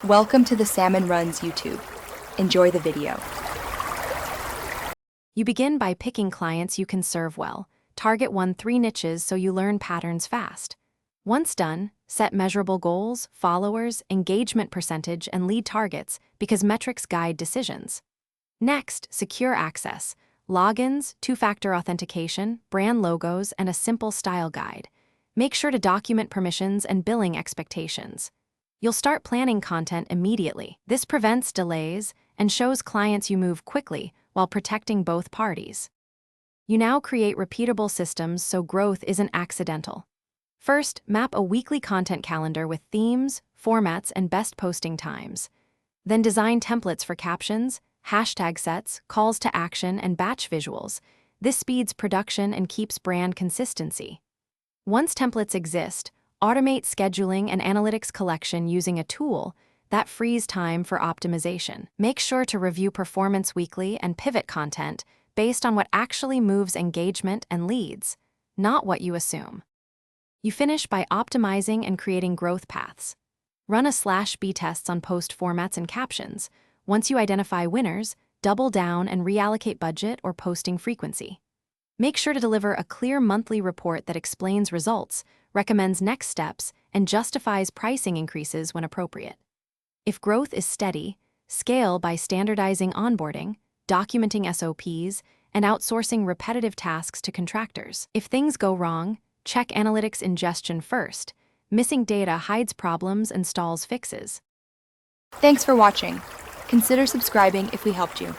Welcome to the Salmon Runs YouTube. Enjoy the video. You begin by picking clients you can serve well. Target 1-3 niches so you learn patterns fast. Once done, set measurable goals, followers, engagement percentage, and lead targets because metrics guide decisions. Next, secure access. Logins, two-factor authentication, brand logos, and a simple style guide. Make sure to document permissions and billing expectations. You'll start planning content immediately. This prevents delays and shows clients you move quickly while protecting both parties. You now create repeatable systems so growth isn't accidental. First, map a weekly content calendar with themes, formats, and best posting times. Then design templates for captions, hashtag sets, calls to action, and batch visuals. This speeds production and keeps brand consistency. Once templates exist, automate scheduling and analytics collection using a tool that frees time for optimization. Make sure to review performance weekly and pivot content based on what actually moves engagement and leads, not what you assume. You finish by optimizing and creating growth paths. Run a /B tests on post formats and captions. Once you identify winners, double down and reallocate budget or posting frequency. Make sure to deliver a clear monthly report that explains results, recommends next steps, and justifies pricing increases when appropriate. If growth is steady, scale by standardizing onboarding, documenting SOPs, and outsourcing repetitive tasks to contractors. If things go wrong, check analytics ingestion first. Missing data hides problems and stalls fixes. Thanks for watching. Consider subscribing if we helped you.